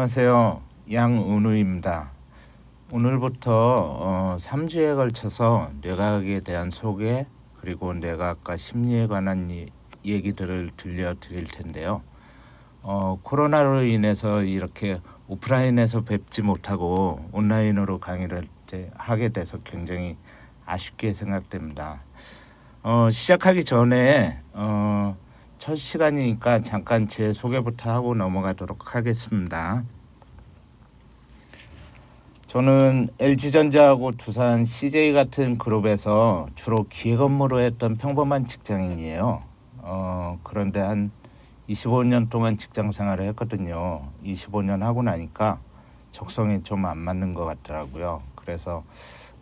안녕하세요. 양은우입니다. 오늘부터 3주에 걸쳐서 뇌과학에 대한 소개 그리고 뇌과학과 심리에 관한 얘기들을 들려드릴 텐데요. 코로나로 인해서 이렇게 오프라인에서 뵙지 못하고 온라인으로 강의를 하게 돼서 굉장히 아쉽게 생각됩니다. 시작하기 전에 첫 시간이니까 잠깐 제 소개부터 하고 넘어가도록 하겠습니다. 저는 LG전자하고 두산 CJ 같은 그룹에서 주로 기획 업무로 했던 평범한 직장인이에요. 그런데 한 25년 동안 직장 생활을 했거든요. 25년 하고 나니까 적성에 좀 안 맞는 것 같더라고요. 그래서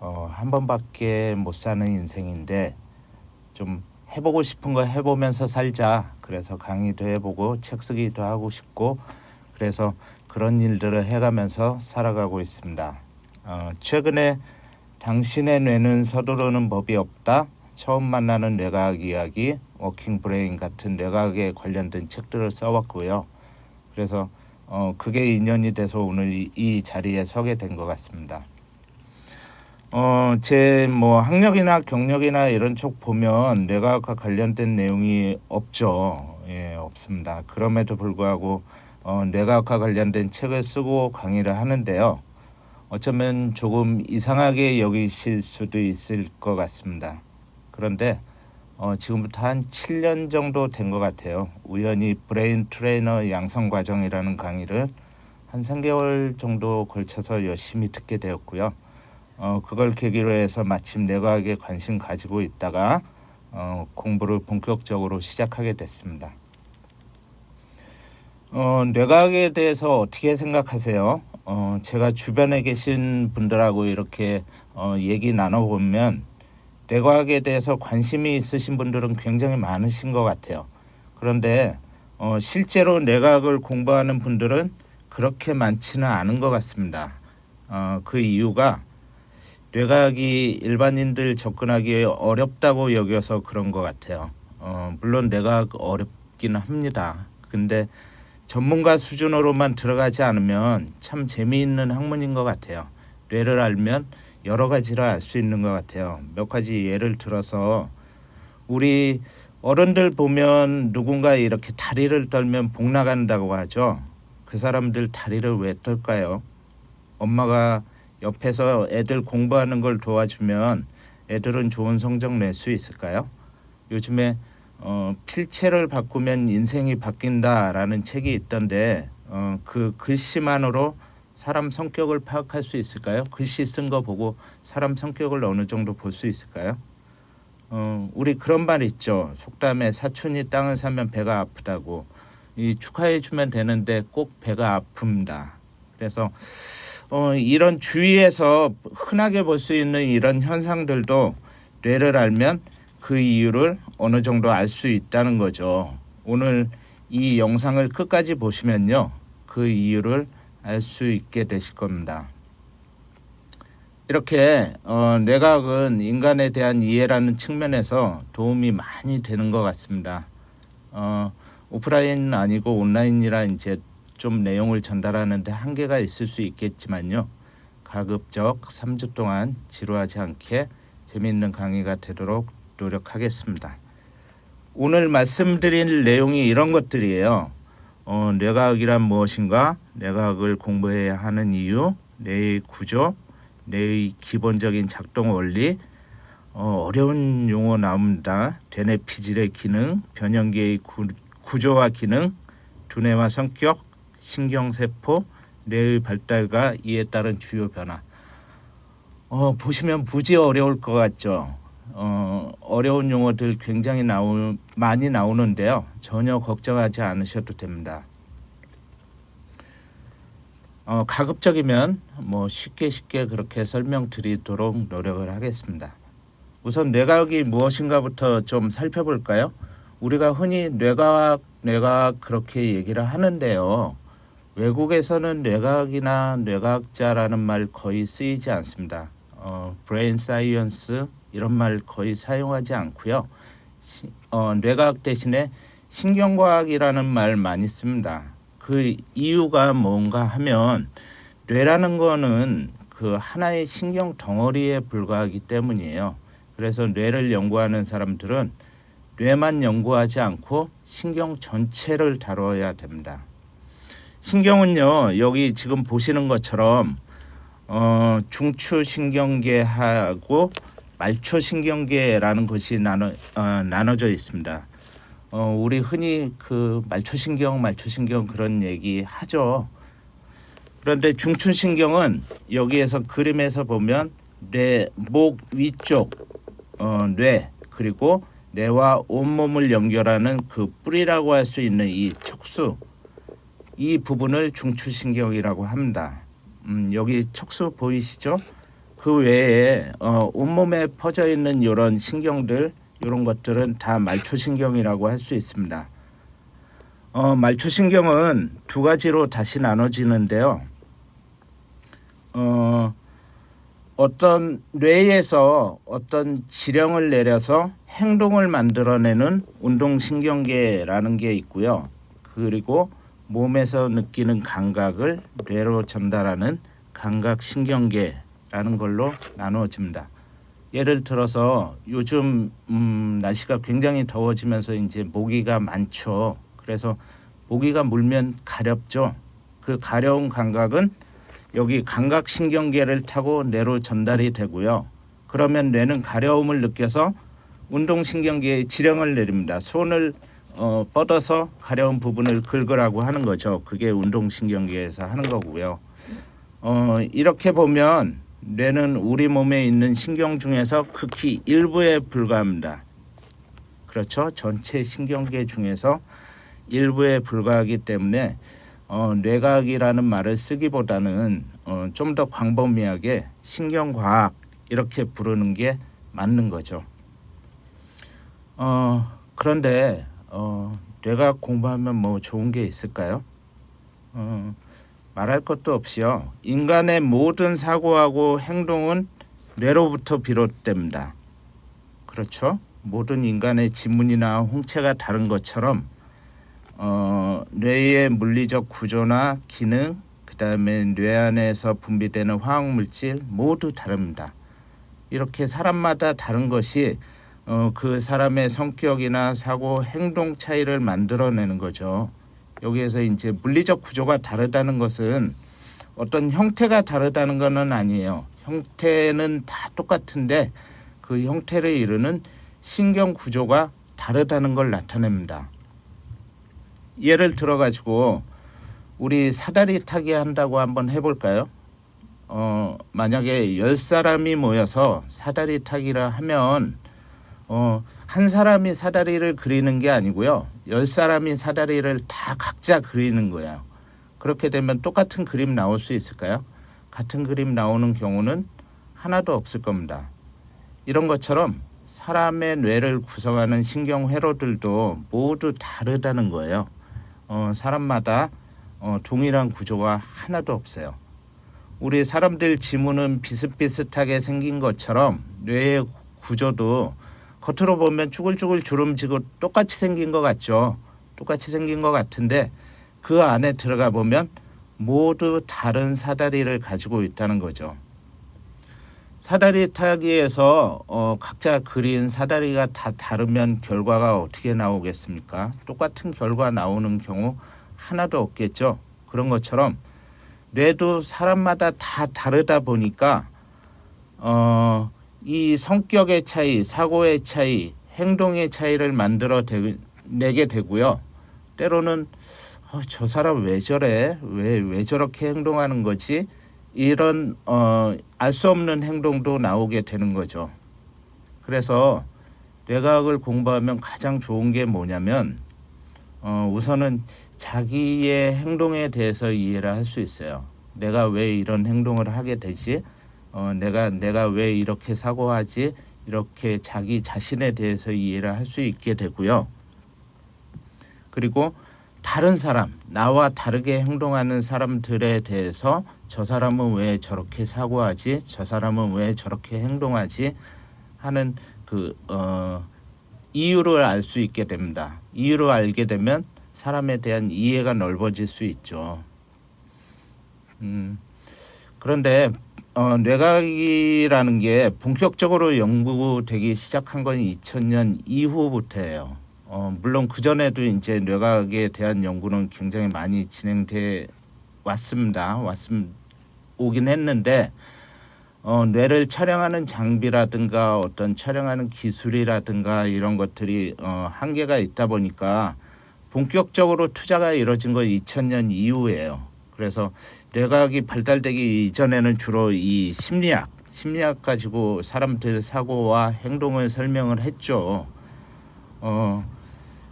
한 번밖에 못 사는 인생인데 좀 해보고 싶은 거 해보면서 살자. 그래서 강의도 해보고 책 쓰기도 하고 싶고 그래서 그런 일들을 해가면서 살아가고 있습니다. 최근에 당신의 뇌는 서두르는 법이 없다. 처음 만나는 뇌과학 이야기, 워킹 브레인 같은 뇌과학에 관련된 책들을 써왔고요. 그래서 그게 인연이 돼서 오늘 이 자리에 서게 된 것 같습니다. 제 학력이나 경력이나 이런 쪽 보면 뇌과학과 관련된 내용이 없죠. 예, 없습니다. 그럼에도 불구하고 뇌과학과 관련된 책을 쓰고 강의를 하는데요. 어쩌면 조금 이상하게 여기실 수도 있을 것 같습니다. 그런데 지금부터 한 7년 정도 된 것 같아요. 우연히 브레인 트레이너 양성 과정이라는 강의를 한 3개월 정도 걸쳐서 열심히 듣게 되었고요. 그걸 계기로 해서 마침 뇌과학에 관심 가지고 있다가 공부를 본격적으로 시작하게 됐습니다. 뇌과학에 대해서 어떻게 생각하세요? 제가 주변에 계신 분들하고 이렇게 얘기 나눠보면 뇌과학에 대해서 관심이 있으신 분들은 굉장히 많으신 것 같아요. 그런데 실제로 뇌과학을 공부하는 분들은 그렇게 많지는 않은 것 같습니다. 그 이유가 뇌과학이 일반인들 접근하기 어렵다고 여겨서 그런 것 같아요. 물론 뇌과학 어렵기는 합니다. 근데 전문가 수준으로만 들어가지 않으면 참 재미있는 학문인 것 같아요. 뇌를 알면 여러 가지를 알 수 있는 것 같아요. 몇 가지 예를 들어서 우리 어른들 보면 누군가 이렇게 다리를 떨면 복 나간다고 하죠. 그 사람들 다리를 왜 떨까요? 엄마가 옆에서 애들 공부하는 걸 도와주면 애들은 좋은 성적 낼 수 있을까요? 요즘에 필체를 바꾸면 인생이 바뀐다라는 책이 있던데 그 글씨만으로 사람 성격을 파악할 수 있을까요? 글씨 쓴 거 보고 사람 성격을 어느 정도 볼 수 있을까요? 우리 그런 말 있죠. 속담에 사촌이 땅을 사면 배가 아프다고. 이 축하해 주면 되는데 꼭 배가 아픕니다. 그래서 이런 주위에서 흔하게 볼 수 있는 이런 현상들도 뇌를 알면 그 이유를 어느 정도 알 수 있다는 거죠. 오늘 이 영상을 끝까지 보시면요. 그 이유를 알 수 있게 되실 겁니다. 이렇게 뇌과학은 인간에 대한 이해라는 측면에서 도움이 많이 되는 것 같습니다. 오프라인은 아니고 온라인이라 이제 좀 내용을 전달하는데 한계가 있을 수 있겠지만요. 가급적 3주 동안 지루하지 않게 재미있는 강의가 되도록 노력하겠습니다. 오늘 말씀드릴 내용이 이런 것들이에요. 뇌과학이란 무엇인가? 뇌과학을 공부해야 하는 이유, 뇌의 구조, 뇌의 기본적인 작동 원리, 어려운 용어 나옵니다. 대뇌 피질의 기능, 변형계의 구조와 기능, 두뇌와 성격, 신경세포, 뇌의 발달과 이에 따른 주요 변화. 보시면 무지 어려울 것 같죠. 어려운 용어들 굉장히 많이 나오는데요. 전혀 걱정하지 않으셔도 됩니다. 가급적이면 쉽게 그렇게 설명드리도록 노력을 하겠습니다. 우선 뇌과학이 무엇인가부터 좀 살펴볼까요? 우리가 흔히 뇌과학 그렇게 얘기를 하는데요. 외국에서는 뇌과학이나 뇌과학자라는 말 거의 쓰이지 않습니다. 브레인 사이언스 이런 말 거의 사용하지 않고요. 뇌과학 대신에 신경과학이라는 말 많이 씁니다. 그 이유가 뭔가 하면 뇌라는 거는 그 하나의 신경 덩어리에 불과하기 때문이에요. 그래서 뇌를 연구하는 사람들은 뇌만 연구하지 않고 신경 전체를 다뤄야 됩니다. 신경은요, 여기 지금 보시는 것처럼 중추신경계하고 말초신경계라는 것이 나눠져 있습니다. 우리 흔히 그 말초신경 그런 얘기 하죠. 그런데 중추신경은 여기에서 그림에서 보면 뇌, 목 위쪽 뇌, 그리고 뇌와 온몸을 연결하는 그 뿌리라고 할 수 있는 이 척수, 이 부분을 중추신경이라고 합니다. 여기 척수 보이시죠? 그 외에 온몸에 퍼져 있는 이런 신경들, 이런 것들은 다 말초신경이라고 할 수 있습니다. 말초신경은 두 가지로 다시 나눠지는데요. 어떤 뇌에서 어떤 지령을 내려서 행동을 만들어내는 운동신경계라는 게 있고요. 그리고 몸에서 느끼는 감각을 뇌로 전달하는 감각신경계라는 걸로 나누어집니다. 예를 들어서 요즘 날씨가 굉장히 더워지면서 이제 모기가 많죠. 그래서 모기가 물면 가렵죠. 그 가려운 감각은 여기 감각신경계를 타고 뇌로 전달이 되고요. 그러면 뇌는 가려움을 느껴서 운동신경계에 지령을 내립니다. 손을 뻗어서 가려운 부분을 긁으라고 하는 거죠. 그게 운동신경계에서 하는 거고요. 이렇게 보면 뇌는 우리 몸에 있는 신경 중에서 극히 일부에 불과합니다. 그렇죠? 전체 신경계 중에서 일부에 불과하기 때문에 뇌과학이라는 말을 쓰기보다는 좀 더 광범위하게 신경과학 이렇게 부르는 게 맞는 거죠. 그런데 뇌과학 공부하면 뭐 좋은 게 있을까요? 말할 것도 없이요. 인간의 모든 사고하고 행동은 뇌로부터 비롯됩니다. 그렇죠? 모든 인간의 지문이나 홍채가 다른 것처럼 뇌의 물리적 구조나 기능, 그 다음에 뇌 안에서 분비되는 화학물질 모두 다릅니다. 이렇게 사람마다 다른 것이 그 사람의 성격이나 사고, 행동 차이를 만들어내는 거죠. 여기에서 이제 물리적 구조가 다르다는 것은 어떤 형태가 다르다는 것은 아니에요. 형태는 다 똑같은데 그 형태를 이루는 신경 구조가 다르다는 걸 나타냅니다. 예를 들어 가지고 우리 사다리 타기 한다고 한번 해볼까요? 만약에 10사람이 모여서 사다리 타기를 하면 한 사람이 사다리를 그리는 게 아니고요. 10사람이 사다리를 다 각자 그리는 거예요. 그렇게 되면 똑같은 그림 나올 수 있을까요? 같은 그림 나오는 경우는 하나도 없을 겁니다. 이런 것처럼 사람의 뇌를 구성하는 신경회로들도 모두 다르다는 거예요. 사람마다 동일한 구조가 하나도 없어요. 우리 사람들 지문은 비슷비슷하게 생긴 것처럼 뇌의 구조도 겉으로 보면 쭈글쭈글 주름지고 똑같이 생긴 것 같죠. 똑같이 생긴 것 같은데 그 안에 들어가 보면 모두 다른 사다리를 가지고 있다는 거죠. 사다리 타기에서 각자 그린 사다리가 다 다르면 결과가 어떻게 나오겠습니까? 똑같은 결과 나오는 경우 하나도 없겠죠. 그런 것처럼 뇌도 사람마다 다 다르다 보니까 이 성격의 차이, 사고의 차이, 행동의 차이를 만들어내게 되고요. 때로는 저 사람 왜 저래? 왜 저렇게 행동하는 거지? 이런 알 수 없는 행동도 나오게 되는 거죠. 그래서 뇌과학을 공부하면 가장 좋은 게 뭐냐면 우선은 자기의 행동에 대해서 이해를 할 수 있어요. 내가 왜 이런 행동을 하게 되지? 내가 왜 이렇게 사고하지? 이렇게 자기 자신에 대해서 이해를 할 수 있게 되고요. 그리고 다른 사람, 나와 다르게 행동하는 사람들에 대해서 저 사람은 왜 저렇게 사고하지? 저 사람은 왜 저렇게 행동하지? 하는 이유를 알 수 있게 됩니다. 이유를 알게 되면 사람에 대한 이해가 넓어질 수 있죠. 그런데 뇌과학이라는 게 본격적으로 연구되기 시작한 건 2000년 이후부터예요. 물론 그 전에도 이제 뇌과학에 대한 연구는 굉장히 많이 진행돼 오긴 했는데 뇌를 촬영하는 장비라든가 어떤 촬영하는 기술이라든가 이런 것들이 한계가 있다 보니까 본격적으로 투자가 이루어진 건 2000년 이후예요. 그래서 뇌과학이 발달되기 이전에는 주로 이 심리학 가지고 사람들 사고와 행동을 설명을 했죠.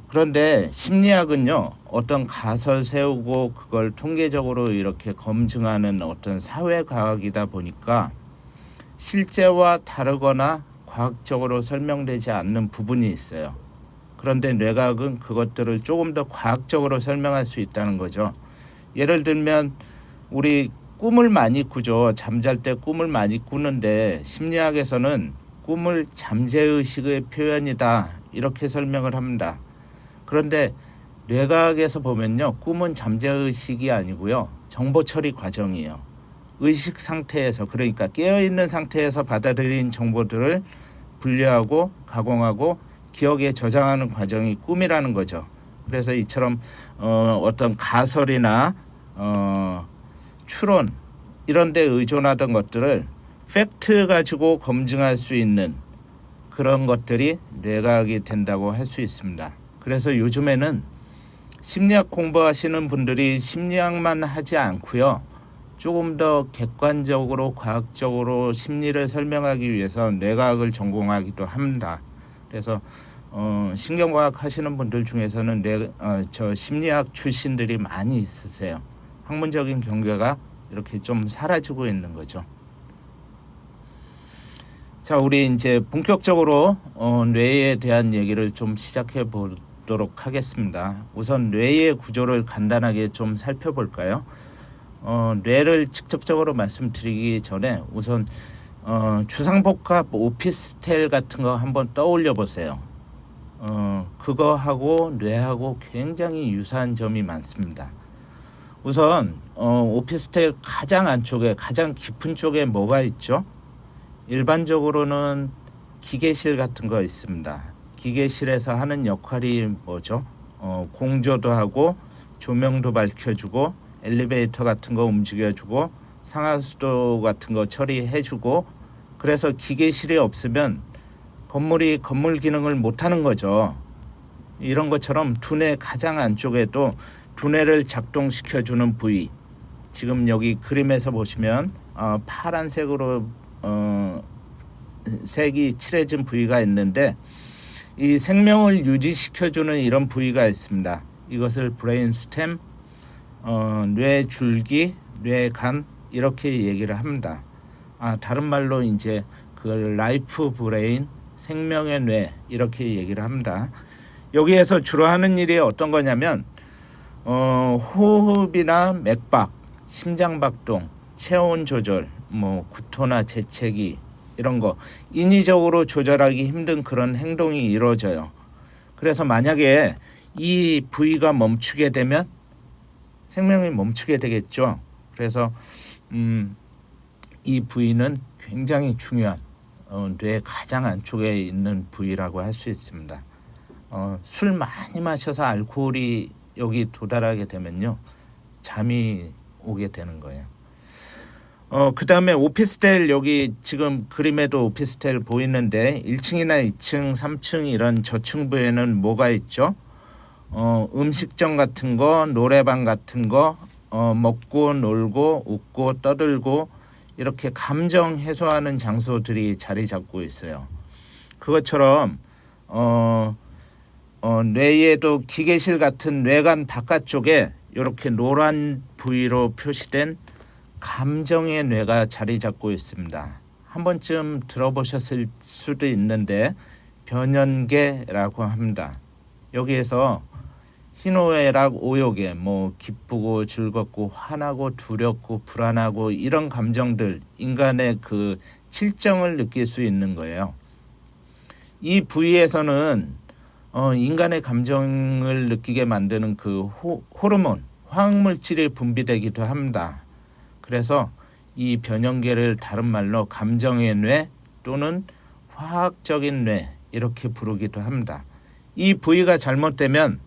그런데 심리학은요, 어떤 가설 세우고 그걸 통계적으로 이렇게 검증하는 어떤 사회과학이다 보니까 실제와 다르거나 과학적으로 설명되지 않는 부분이 있어요. 그런데 뇌과학은 그것들을 조금 더 과학적으로 설명할 수 있다는 거죠. 예를 들면 우리 꿈을 많이 꾸죠. 잠잘 때 꿈을 많이 꾸는데 심리학에서는 꿈을 잠재의식의 표현이다 이렇게 설명을 합니다. 그런데 뇌과학에서 보면요, 꿈은 잠재의식이 아니고요, 정보 처리 과정이에요. 의식 상태에서, 그러니까 깨어있는 상태에서 받아들인 정보들을 분류하고 가공하고 기억에 저장하는 과정이 꿈이라는 거죠. 그래서 이처럼 어떤 가설이나 추론 이런 데 의존하던 것들을 팩트 가지고 검증할 수 있는 그런 것들이 뇌과학이 된다고 할 수 있습니다. 그래서 요즘에는 심리학 공부하시는 분들이 심리학만 하지 않고요, 조금 더 객관적으로 과학적으로 심리를 설명하기 위해서 뇌과학을 전공하기도 합니다. 그래서 신경과학 하시는 분들 중에서는 저 심리학 출신들이 많이 있으세요. 학문적인 경계가 이렇게 좀 사라지고 있는 거죠. 자, 우리 이제 본격적으로 뇌에 대한 얘기를 좀 시작해 보도록 하겠습니다. 우선 뇌의 구조를 간단하게 좀 살펴볼까요? 뇌를 직접적으로 말씀드리기 전에 우선 주상복합 오피스텔 같은 거 한번 떠올려 보세요. 그거하고 뇌하고 굉장히 유사한 점이 많습니다. 우선 오피스텔 가장 안쪽에, 가장 깊은 쪽에 뭐가 있죠? 일반적으로는 기계실 같은 거 있습니다. 기계실에서 하는 역할이 뭐죠? 공조도 하고 조명도 밝혀주고 엘리베이터 같은 거 움직여주고 상하수도 같은 거 처리해주고, 그래서 기계실이 없으면 건물이 건물 기능을 못하는 거죠. 이런 것처럼 두뇌 가장 안쪽에도 두뇌를 작동시켜주는 부위, 지금 여기 그림에서 보시면 파란색으로 색이 칠해진 부위가 있는데, 이 생명을 유지시켜주는 이런 부위가 있습니다. 이것을 브레인스템, 뇌줄기, 뇌간 이렇게 얘기를 합니다. 다른 말로 이제 그걸 라이프 브레인, 생명의 뇌 이렇게 얘기를 합니다. 여기에서 주로 하는 일이 어떤 거냐면 호흡이나 맥박, 심장박동, 체온 조절, 뭐 구토나 재채기 이런 거 인위적으로 조절하기 힘든 그런 행동이 이루어져요. 그래서 만약에 이 부위가 멈추게 되면 생명이 멈추게 되겠죠. 그래서 이 부위는 굉장히 중요한 뇌 가장 안쪽에 있는 부위라고 할 수 있습니다. 술 많이 마셔서 알코올이 여기 도달하게 되면요, 잠이 오게 되는 거예요. 그 다음에 오피스텔, 여기 지금 그림에도 오피스텔 보이는데 1층이나 2층, 3층 이런 저층부에는 뭐가 있죠? 음식점 같은 거, 노래방 같은 거, 먹고 놀고 웃고 떠들고 이렇게 감정 해소하는 장소들이 자리 잡고 있어요. 그것처럼 뇌에도 기계실 같은 뇌관 바깥쪽에 이렇게 노란 부위로 표시된 감정의 뇌가 자리 잡고 있습니다. 한 번쯤 들어보셨을 수도 있는데 변연계라고 합니다. 여기에서 희노애락 오욕에 뭐 기쁘고 즐겁고 화나고 두렵고 불안하고 이런 감정들, 인간의 그 칠정을 느낄 수 있는 거예요. 이 부위에서는 인간의 감정을 느끼게 만드는 그 호르몬, 화학물질이 분비되기도 합니다. 그래서 이 변형계를 다른 말로 감정의 뇌 또는 화학적인 뇌 이렇게 부르기도 합니다. 이 부위가 잘못되면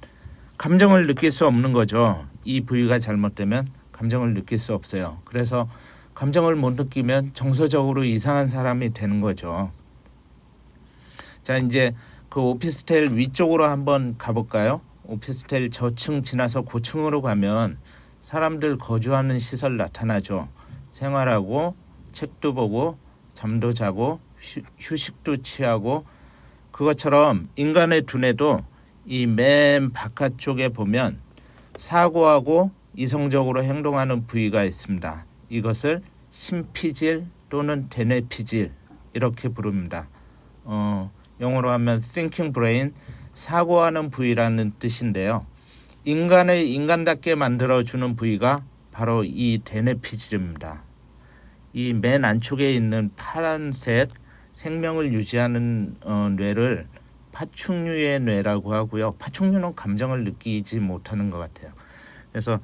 감정을 느낄 수 없는 거죠. 이 부위가 잘못되면 감정을 느낄 수 없어요. 그래서 감정을 못 느끼면 정서적으로 이상한 사람이 되는 거죠. 자, 이제 그 오피스텔 위쪽으로 한번 가볼까요? 오피스텔 저층 지나서 고층으로 가면 사람들 거주하는 시설 나타나죠. 생활하고 책도 보고 잠도 자고 휴식도 취하고, 그것처럼 인간의 두뇌도 이 맨 바깥쪽에 보면 사고하고 이성적으로 행동하는 부위가 있습니다. 이것을 심피질 또는 대뇌피질 이렇게 부릅니다. 영어로 하면 thinking brain, 사고하는 부위라는 뜻인데요. 인간을 인간답게 만들어주는 부위가 바로 이 대뇌피질입니다. 이 맨 안쪽에 있는 파란색 생명을 유지하는 뇌를 파충류의 뇌라고 하고요. 파충류는 감정을 느끼지 못하는 것 같아요. 그래서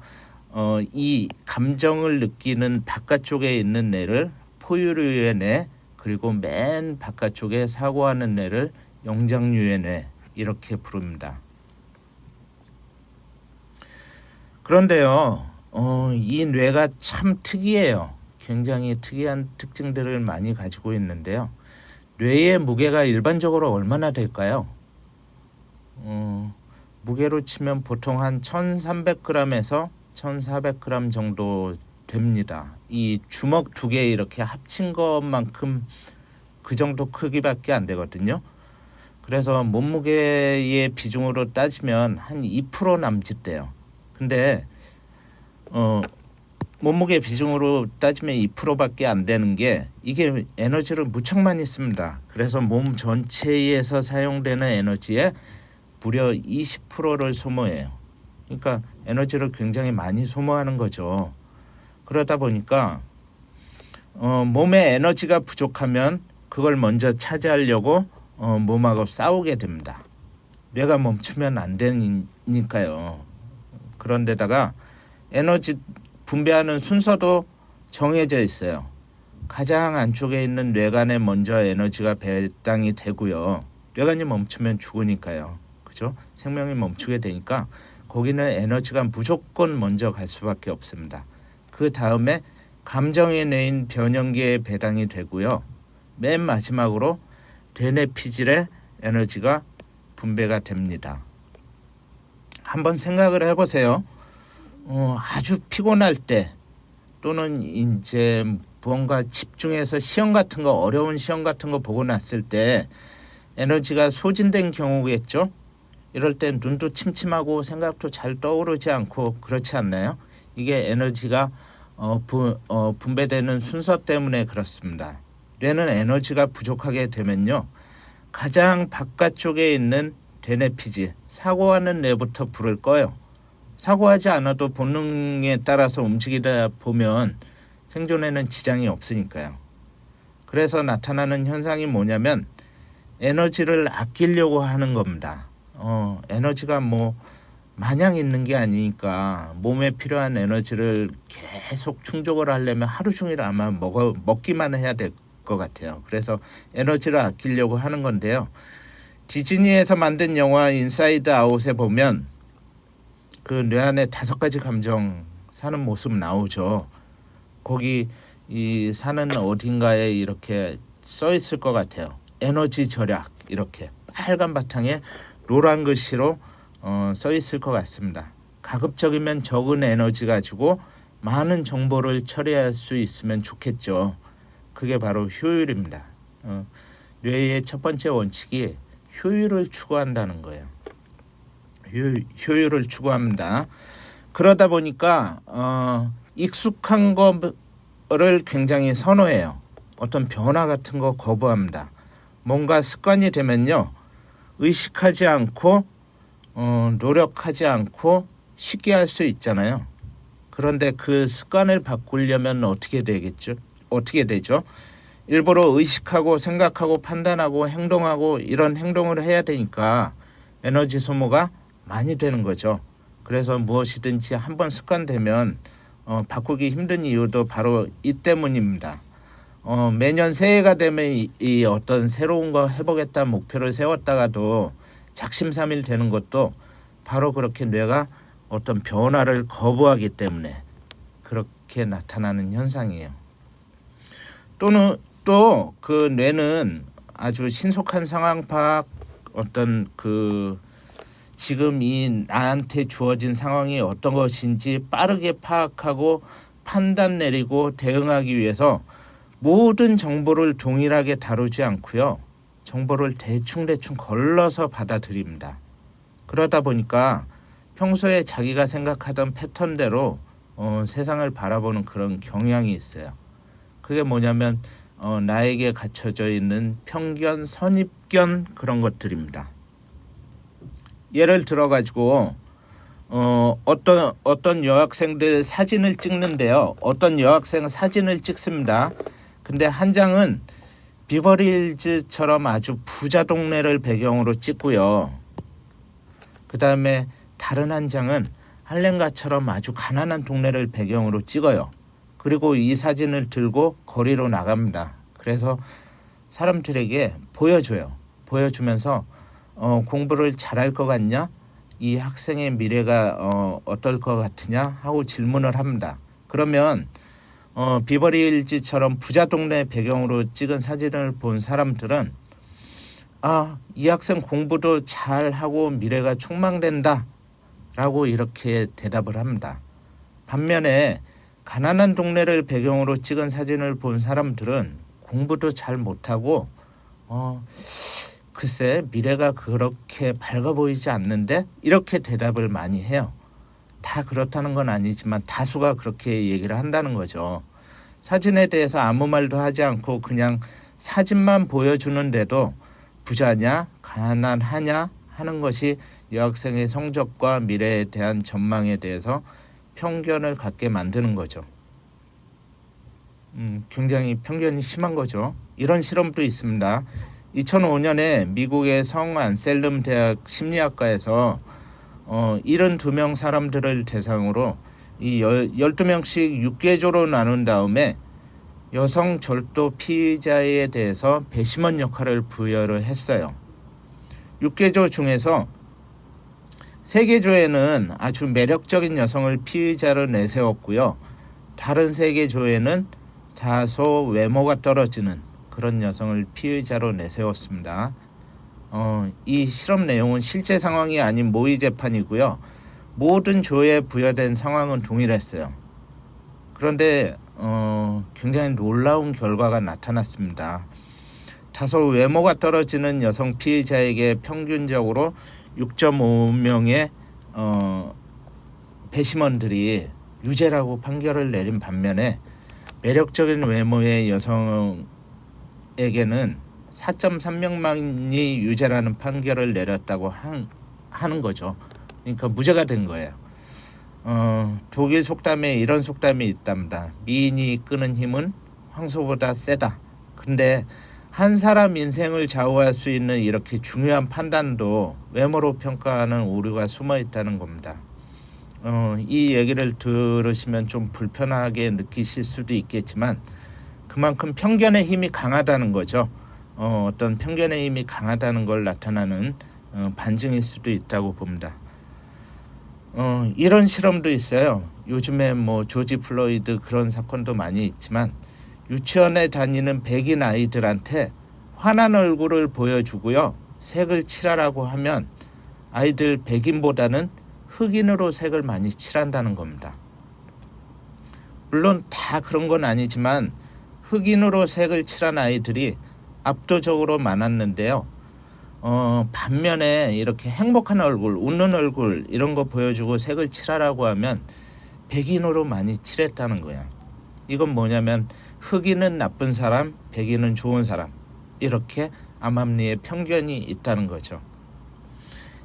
이 감정을 느끼는 바깥쪽에 있는 뇌를 포유류의 뇌, 그리고 맨 바깥쪽에 사고하는 뇌를 영장류의 뇌 이렇게 부릅니다. 그런데요, 이 뇌가 참 특이해요. 굉장히 특이한 특징들을 많이 가지고 있는데요. 뇌의 무게가 일반적으로 얼마나 될까요? 무게로 치면 보통 한 1300g에서 1400g 정도 됩니다. 이 주먹 두 개 이렇게 합친 것만큼 그 정도 크기밖에 안 되거든요. 그래서 몸무게의 비중으로 따지면 한 2% 남짓 돼요. 근데 몸무게 비중으로 따지면 2%밖에 안 되는 게, 이게 에너지를 무척 많이 씁니다. 그래서 몸 전체에서 사용되는 에너지의 무려 20%를 소모해요. 그러니까 에너지를 굉장히 많이 소모하는 거죠. 그러다 보니까 몸에 에너지가 부족하면 그걸 먼저 차지하려고 몸하고 싸우게 됩니다. 뇌가 멈추면 안 되니까요. 그런데다가 에너지 분배하는 순서도 정해져 있어요. 가장 안쪽에 있는 뇌관에 먼저 에너지가 배당이 되고요. 뇌관이 멈추면 죽으니까요. 그죠? 생명이 멈추게 되니까 거기는 에너지가 무조건 먼저 갈 수밖에 없습니다. 그 다음에 감정의 뇌인 변형계에 배당이 되고요. 맨 마지막으로 대뇌피질에 에너지가 분배가 됩니다. 한번 생각을 해보세요. 아주 피곤할 때, 또는 이제 무언가 집중해서 시험 같은 거, 어려운 시험 같은 거 보고 났을 때 에너지가 소진된 경우겠죠. 이럴 때 눈도 침침하고 생각도 잘 떠오르지 않고 그렇지 않나요? 이게 에너지가 분배되는 순서 때문에 그렇습니다. 뇌는 에너지가 부족하게 되면요, 가장 바깥쪽에 있는 대뇌피질, 사고하는 뇌부터 불을 꺼요. 사고하지 않아도 본능에 따라서 움직이다 보면 생존에는 지장이 없으니까요. 그래서 나타나는 현상이 뭐냐면 에너지를 아끼려고 하는 겁니다. 에너지가 뭐 마냥 있는 게 아니니까 몸에 필요한 에너지를 계속 충족을 하려면 하루 종일 아마 먹기만 해야 될 것 같아요. 그래서 에너지를 아끼려고 하는 건데요. 디즈니에서 만든 영화 인사이드 아웃에 보면 그 뇌 안에 5가지 감정 사는 모습 나오죠. 거기 이 사는 어딘가에 이렇게 써 있을 것 같아요. 에너지 절약, 이렇게 빨간 바탕에 노란 글씨로 써 있을 것 같습니다. 가급적이면 적은 에너지 가지고 많은 정보를 처리할 수 있으면 좋겠죠. 그게 바로 효율입니다. 뇌의 첫 번째 원칙이 효율을 추구한다는 거예요. 효율을 추구합니다. 그러다 보니까 익숙한 거를 굉장히 선호해요. 어떤 변화 같은 거 거부합니다. 뭔가 습관이 되면요, 의식하지 않고 노력하지 않고 쉽게 할 수 있잖아요. 그런데 그 습관을 바꾸려면 어떻게 되죠? 일부러 의식하고 생각하고 판단하고 행동하고 이런 행동을 해야 되니까 에너지 소모가 많이 되는 거죠. 그래서 무엇이든지 한번 습관되면 바꾸기 힘든 이유도 바로 이 때문입니다. 매년 새해가 되면 이 어떤 새로운 거 해보겠다 목표를 세웠다가도 작심삼일 되는 것도 바로 그렇게 뇌가 어떤 변화를 거부하기 때문에 그렇게 나타나는 현상이에요. 또는 또 그 뇌는 아주 신속한 상황 파악, 어떤 그 지금 이 나한테 주어진 상황이 어떤 것인지 빠르게 파악하고 판단 내리고 대응하기 위해서 모든 정보를 동일하게 다루지 않고요. 정보를 대충 걸러서 받아들입니다. 그러다 보니까 평소에 자기가 생각하던 패턴대로 세상을 바라보는 그런 경향이 있어요. 그게 뭐냐면 나에게 갖춰져 있는 편견, 선입견 그런 것들입니다. 예를 들어 가지고 어떤 여학생들 사진을 찍는데요. 어떤 여학생 사진을 찍습니다. 근데 한 장은 비버리힐즈처럼 아주 부자 동네를 배경으로 찍고요. 그 다음에 다른 한 장은 할렘가처럼 아주 가난한 동네를 배경으로 찍어요. 그리고 이 사진을 들고 거리로 나갑니다. 그래서 사람들에게 보여줘요. 보여주면서 공부를 잘할 것 같냐? 이 학생의 미래가 어떨 것 같으냐? 하고 질문을 합니다. 그러면 비버리힐즈처럼 부자 동네 배경으로 찍은 사진을 본 사람들은 이 학생 공부도 잘하고 미래가 촉망된다 라고 이렇게 대답을 합니다. 반면에 가난한 동네를 배경으로 찍은 사진을 본 사람들은 공부도 잘 못하고 글쎄 미래가 그렇게 밝아 보이지 않는데 이렇게 대답을 많이 해요. 다 그렇다는 건 아니지만 다수가 그렇게 얘기를 한다는 거죠. 사진에 대해서 아무 말도 하지 않고 그냥 사진만 보여주는데도 부자냐 가난하냐 하는 것이 여학생의 성적과 미래에 대한 전망에 대해서 편견을 갖게 만드는 거죠. 굉장히 편견이 심한 거죠. 이런 실험도 있습니다. 2005년에 미국의 성 안셀름 대학 심리학과에서 72명 사람들을 대상으로 이 12명씩 6개조로 나눈 다음에 여성 절도 피의자에 대해서 배심원 역할을 부여를 했어요. 6개조 중에서 3개조에는 아주 매력적인 여성을 피의자로 내세웠고요. 다른 3개조에는 다소 외모가 떨어지는 그런 여성을 피의자로 내세웠습니다. 이 실험 내용은 실제 상황이 아닌 모의 재판이고요. 모든 조에 부여된 상황은 동일했어요. 그런데 굉장히 놀라운 결과가 나타났습니다. 다소 외모가 떨어지는 여성 피의자에게 평균적으로 6.5명의 배심원들이 유죄라고 판결을 내린 반면에 매력적인 외모의 여성에게는 4.3명만이 유죄라는 판결을 내렸다고 하는 거죠. 그러니까 무죄가 된 거예요. 독일 속담에 이런 속담이 있답니다. 미인이 이끄는 힘은 황소보다 세다. 근데 한 사람 인생을 좌우할 수 있는 이렇게 중요한 판단도 외모로 평가하는 오류가 숨어 있다는 겁니다. 이 얘기를 들으시면 좀 불편하게 느끼실 수도 있겠지만 그만큼 편견의 힘이 강하다는 거죠. 어떤 편견의 힘이 강하다는 걸 나타나는 반증일 수도 있다고 봅니다. 이런 실험도 있어요. 요즘에 뭐 조지 플로이드 그런 사건도 많이 있지만 유치원에 다니는 백인 아이들한테 환한 얼굴을 보여주고요. 색을 칠하라고 하면 아이들 백인보다는 흑인으로 색을 많이 칠한다는 겁니다. 물론 다 그런 건 아니지만 흑인으로 색을 칠한 아이들이 압도적으로 많았는데요. 반면에 이렇게 행복한 얼굴, 웃는 얼굴 이런 거 보여주고 색을 칠하라고 하면 백인으로 많이 칠했다는 거야. 이건 뭐냐면 흑인은 나쁜 사람, 백인은 좋은 사람 이렇게 암암리에 편견이 있다는 거죠.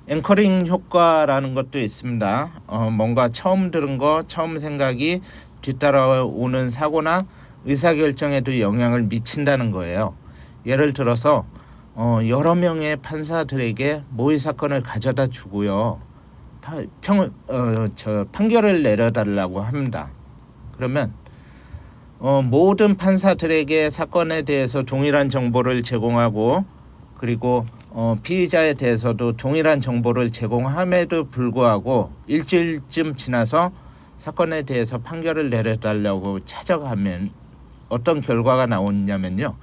앵커링 효과라는 것도 있습니다. 뭔가 처음 들은 거, 처음 생각이 뒤따라오는 사고나 의사결정에도 영향을 미친다는 거예요. 예를 들어서 여러 명의 판사들에게 모의 사건을 가져다 주고요. 판결을 내려달라고 합니다. 그러면 모든 판사들에게 사건에 대해서 동일한 정보를 제공하고 그리고 피의자에 대해서도 동일한 정보를 제공함에도 불구하고 일주일쯤 지나서 사건에 대해서 판결을 내려달라고 찾아가면 어떤 결과가 나오냐면요.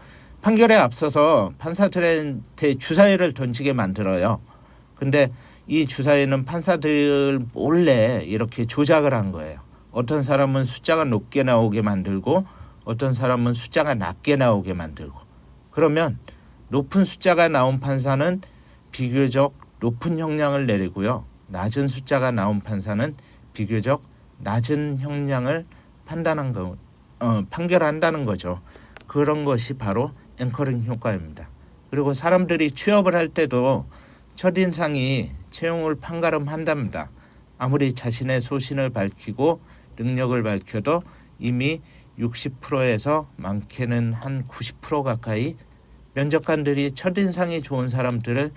판결에 앞서서 판사들한테 주사위를 던지게 만들어요. 근데 이 주사위는 판사들 몰래 이렇게 조작을 한 거예요. 어떤 사람은 숫자가 높게 나오게 만들고 어떤 사람은 숫자가 낮게 나오게 만들고 그러면 높은 숫자가 나온 판사는 비교적 높은 형량을 내리고요. 낮은 숫자가 나온 판사는 비교적 낮은 형량을 판결한다는 거죠. 그런 것이 바로 앵커링 효과입니다. 그리고 사람들이 취업을 할 때도 첫인상이 채용을 판가름한답니다. 아무리 자신의 소신을 밝히고 능력을 밝혀도 이미 60%에서 많게는 한 90% 가까이 면접관들이 첫인상이 좋은 사람들을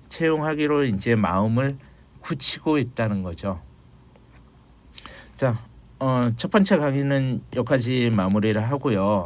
채용하기로 이제 마음을 굳히고 있다는 거죠. 자, 첫 번째 강의는 여기까지 마무리를 하고요.